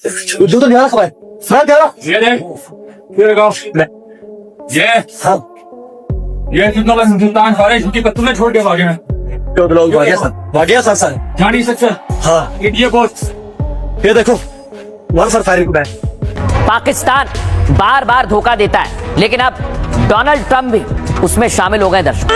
तो ध्यान रखो भाई, फ्रंट ध्यान रख। ये देख, ये देखो, ये हाँ ये कितना बस हिंदुस्तान सारे छुट्टी पर तुम्हें छोड़ के भागे हैं। तो लोग भागिया सर जानी सच्चा हाँ ये बोस ये देखो one for firing back. Pakistan बार बार धोखा देता है, लेकिन अब डोनाल्ड ट्रंप भी उसमें शामिल हो गए। दर्शक,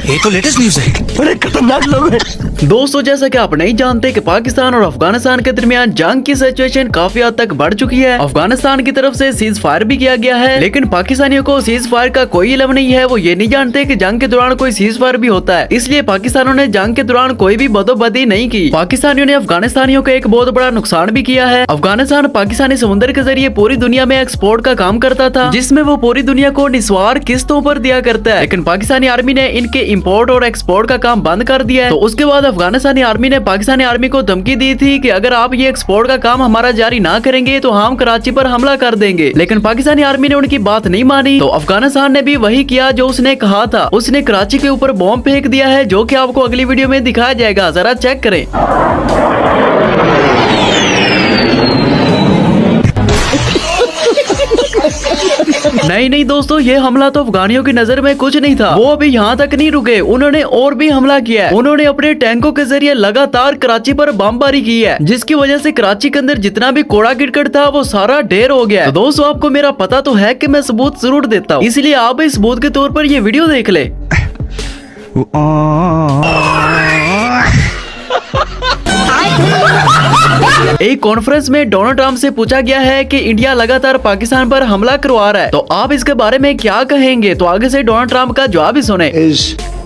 ये तो लेटेस्ट न्यूज है, बड़े खतरनाक लोग हैं। दोस्तों, जैसा कि आप नहीं जानते कि पाकिस्तान और अफगानिस्तान के दरमियान जंग की सिचुएशन काफी हद तक बढ़ चुकी है। अफगानिस्तान की तरफ से सीज फायर भी किया गया है, लेकिन पाकिस्तानियों को सीज फायर का कोई इल्म नहीं है। वो ये नहीं जानते कि जंग के दौरान कोई सीज फायर भी होता है, इसलिए पाकिस्तानियों ने जंग के दौरान कोई भी बदोबदी नहीं की। पाकिस्तानियों ने अफगानिस्तानियों को एक बहुत बड़ा नुकसान भी किया है। अफगानिस्तान पाकिस्तानी समुद्र के जरिए पूरी दुनिया में एक्सपोर्ट का काम करता था, जिसमें वो पूरी दुनिया को निस्वार किस्तों पर दिया करता है, लेकिन पाकिस्तानी आर्मी ने इनके इम्पोर्ट और एक्सपोर्ट का काम बंद कर दिया है। तो उसके बाद अफगानिस्तानी आर्मी ने पाकिस्तानी आर्मी को धमकी दी थी कि अगर आप ये एक्सपोर्ट का काम हमारा जारी ना करेंगे तो हम कराची पर हमला कर देंगे, लेकिन पाकिस्तानी आर्मी ने उनकी बात नहीं मानी। तो अफगानिस्तान ने भी वही किया जो उसने कहा था, उसने कराची के ऊपर बॉम्ब फेंक दिया है, जो कि आपको अगली वीडियो में दिखाया जाएगा, जरा चेक करें। नहीं दोस्तों, ये हमला तो अफगानियों की नजर में कुछ नहीं था। वो अभी यहाँ तक नहीं रुके, उन्होंने और भी हमला किया है। उन्होंने अपने टैंकों के जरिए लगातार कराची पर बमबारी की है, जिसकी वजह से कराची के अंदर जितना भी कूड़ा गिरकट था वो सारा ढेर हो गया। तो दोस्तों, आपको मेरा पता तो है कि मैं सबूत जरूर देता हूँ, इसलिए आप इस सबूत के तौर पर ये वीडियो देख ले। एक कॉन्फ्रेंस में डोनाल्ड ट्रंप से पूछा गया है कि इंडिया लगातार पाकिस्तान पर हमला करवा रहा है, तो आप इसके बारे में क्या कहेंगे? तो आगे से डोनाल्ड ट्रंप का जवाब ही सुने।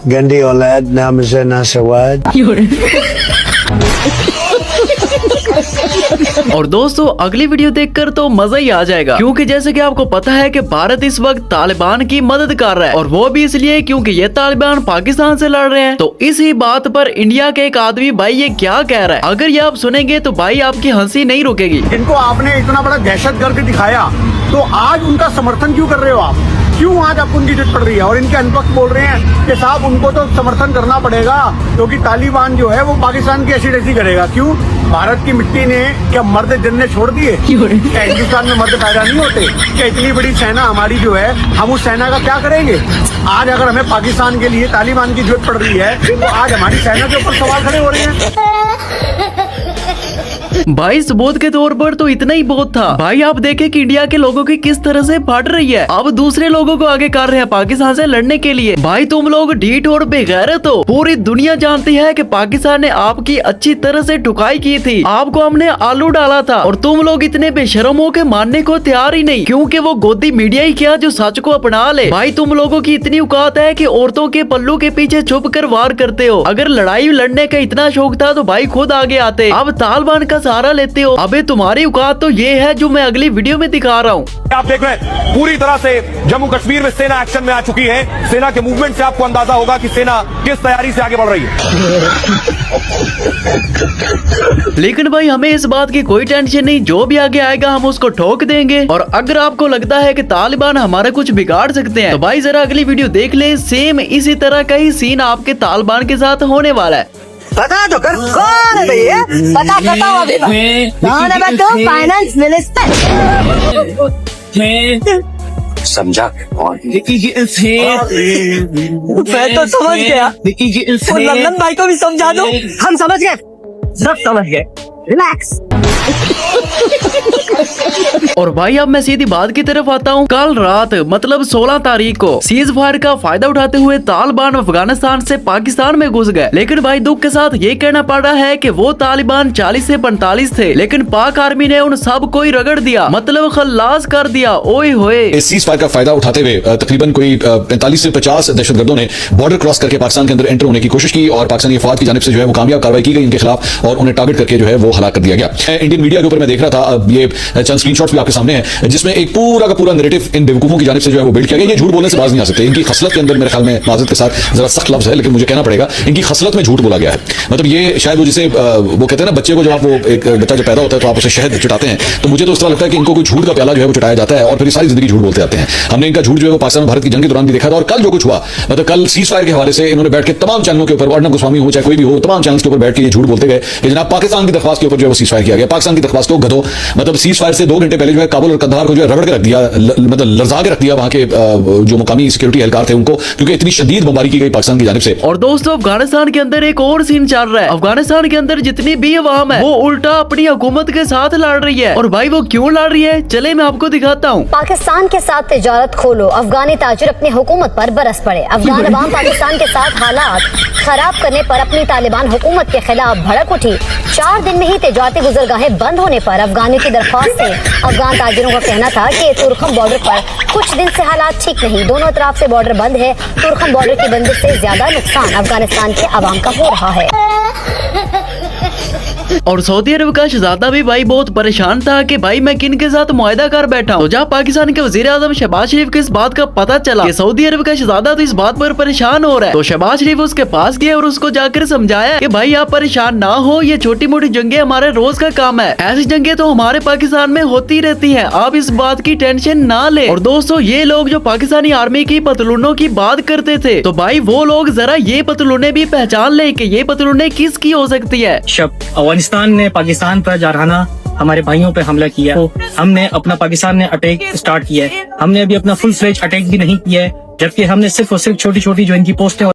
गंदी औलाद नाम से ना सवाद। और दोस्तों, अगली वीडियो देखकर तो मजा ही आ जाएगा, क्योंकि जैसे कि आपको पता है कि भारत इस वक्त तालिबान की मदद कर रहा है, और वो भी इसलिए क्योंकि ये तालिबान पाकिस्तान से लड़ रहे हैं। तो इसी बात पर इंडिया के एक आदमी भाई ये क्या कह रहा है, अगर ये आप सुनेंगे तो भाई आपकी हंसी नहीं रुकेगी। इनको आपने इतना बड़ा दहशतगर्द दिखाया, तो आज उनका समर्थन क्यों कर रहे हो आप? क्यों आज आपको उनकी जरूरत पड़ रही है? और इनके अनपक्ष बोल रहे हैं कि साहब उनको तो समर्थन करना पड़ेगा, क्योंकि तालिबान जो है वो पाकिस्तान की ऐसी तैसी करेगा। क्यों? भारत की मिट्टी ने क्या मर्द जन्ने छोड़ दिए? क्या हिंदुस्तान में मर्द पैदा नहीं होते? क्या इतनी बड़ी सेना हमारी जो है, हम उस सेना का क्या करेंगे? आज अगर हमें पाकिस्तान के लिए तालिबान की जरूरत पड़ रही है, तो आज हमारी सेना के ऊपर सवाल खड़े हो रहे हैं। भाई सबूत के तौर पर तो इतना ही बहुत था। भाई आप देखें कि इंडिया के लोगों की किस तरह से फट रही है, अब दूसरे लोगों को आगे कर रहे हैं पाकिस्तान से लड़ने के लिए। भाई तुम लोग ढीठ और बेगैरत हो। पूरी दुनिया जानती है कि पाकिस्तान ने आपकी अच्छी तरह से ठुकाई की थी, आपको हमने आलू डाला था, और तुम लोग इतने बेशर्म हो के मानने को तैयार ही नहीं, क्योंकि वो गोदी मीडिया ही क्या जो सच को अपना ले। भाई तुम लोगों की इतनी औकात है कि औरतों के पल्लू के पीछे छुप कर वार करते हो। अगर लड़ाई लड़ने का इतना शौक था तो भाई खुद आगे आते, अब तालिबान का सहारा लेते हो। अबे तुम्हारी औकात तो ये है जो मैं अगली वीडियो में दिखा रहा हूँ। आप देख रहे हैं पूरी तरह से जम्मू कश्मीर में सेना एक्शन में आ चुकी है। सेना के मूवमेंट से आपको अंदाजा होगा कि सेना किस तैयारी से आगे बढ़ रही है। लेकिन भाई हमें इस बात की कोई टेंशन नहीं, जो भी आगे आएगा हम उसको ठोक देंगे। और अगर आपको लगता है कि तालिबान हमारा कुछ बिगाड़ सकते हैं, तो भाई जरा अगली वीडियो देख ले, सेम इसी तरह का ही सीन आपके तालिबान के साथ होने वाला है। पता तो कर कौन है भैया? पता करता हूँ अभी। कौन है बच्चों? Finance minister. समझा कौन? मैं तो समझ गया, और लल्लन भाई को भी समझा दो। हम समझ गए, सब समझ गए। रिलैक्स। और भाई अब मैं सीधी बात की तरफ आता हूँ। कल रात मतलब 16 तारीख को सीज फायर का फायदा उठाते हुए तालिबान अफगानिस्तान से पाकिस्तान में घुस गए, लेकिन भाई दुख के साथ ये कहना पड़ रहा है कि वो तालिबान 40 से 45 थे, लेकिन पाक आर्मी ने उन सब को ही रगड़ दिया, मतलब खल्लास कर दिया। ओए होए। इस सीज फायर का फायदा उठाते हुए तकरीबन कोई 45 से 50 दहशतगर्दों ने बॉर्डर क्रॉस करके पाकिस्तान के अंदर एंटर होने की कोशिश की, और पाकिस्तानी फौज की जानिब से जो है वो कामयाब कार्रवाई की गई इनके खिलाफ, और उन्हें टारगेट करके जो है वो हलाक कर दिया गया। इंडियन मीडिया के ऊपर मैं देख रहा था, ये चंद स्क्रीनशॉट्स भी आपके सामने हैं, जिसमें एक पूरा का पूरा नैरेटिव इन बेवकूफों की जानिब से जो है वो बिल्ड किया गया। ये झूठ बोलने से बाज नहीं आ सकते। इनकी खसलत के अंदर मेरे ख्याल में माजरत के साथ जरा सख्त लफ्ज है, लेकिन मुझे कहना पड़ेगा इनकी खसलत में झूठ बोला गया है। मतलब ये शायद वो जिसे वो कहते हैं ना, बच्चे को जब आप वो एक बच्चा जब पैदा होता है तो आप उसे शहद चटाते हैं, तो मुझे तो इस तरह लगता है कि इनको कोई झूठ का प्याला जो है वो चटाया जाता है, और फिर सारी जिंदगी झूठ बोलते आते हैं। हमने इनका झूठ जो है वो पाकिस्तान भारत की जंग के दौरान भी देखा था, और कल जो कुछ हुआ, मतलब कल सीज फायर के हवाले से इन्होंने बैठ के तमाम चैनलों के ऊपर, अर्नब गोस्वामी हो चाहे कोई भी हो, तमाम चैनल्स के ऊपर बैठ के ये झूठ बोलते गए कि जनाब पाकिस्तान की दरख्वास्त के ऊपर जो है वो सीज फायर किया गया। पाकिस्तान की दरख्वास्त को गधो, मतलब सीज फायर से 2 घंटे पहले जो है काबुल और कंधार को जो है रगड़ के रख दिया, मतलब लरजा के रख दिया वहां के जो मुकामी सिक्योरिटी एहलकार थे उनको, क्योंकि इतनी शदीद बमबारी की गई पाकिस्तान की जानिब से। और दोस्तों अफगानिस्तान के अंदर एक और सीन चल रहा है। अफगानिस्तान के अंदर जितनी भी अवाम है वो उल्टा अपनी हुकूमत के साथ लड़ रही है। और भाई वो क्यों लड़ रही है, चले मैं आपको दिखाता हूँ। पाकिस्तान के साथ तिजारत खोलो, अफगानी ताजिर अपनी हुकूमत पर बरस पड़े। अफगान अवाम पाकिस्तान के साथ हालात खराब करने पर अपनी तालिबान हुकूमत के खिलाफ भड़क उठी। 4 दिन में ही तिजारती गुजरगाहें बंद होने पर अफगानियों की दरख्वास्त से अफगान ताजिरों का कहना था कि तुर्खम बॉर्डर पर कुछ दिन से हालात ठीक नहीं, दोनों तरफ से बॉर्डर बंद है। तुर्खम बॉर्डर की बंदिश से ज्यादा नुकसान अफगानिस्तान के अवाम का हो रहा है। और सऊदी अरब का शहजादा भी भाई बहुत परेशान था कि भाई मैं किन के साथ मुआहदा कर बैठा हूँ। तो जब पाकिस्तान के वजीर आजम शहबाज शरीफ को इस बात का पता चला कि सऊदी अरब का शहजादा तो इस बात पर परेशान हो रहा है, तो शहबाज शरीफ उसके पास गए और उसको जाकर समझाया कि भाई आप परेशान ना हो, ये छोटी मोटी जंगे हमारे रोज का काम है, ऐसी जंगे तो हमारे पाकिस्तान में होती रहती है, आप इस बात की टेंशन ना ले। और दोस्तों ये लोग जो पाकिस्तानी आर्मी की पतलूनों की बात करते थे, तो भाई वो लोग जरा ये पतलूने भी पहचान ले कि ये पतलूने किसकी हो सकती है। अफगानिस्तान ने पाकिस्तान पर जारहाना हमारे भाइयों पे हमला किया, तो हमने अपना पाकिस्तान ने अटैक स्टार्ट किया है। हमने अभी अपना फुल फ्लेज अटैक भी नहीं किया है, जबकि हमने सिर्फ और सिर्फ छोटी छोटी जो इनकी पोस्टें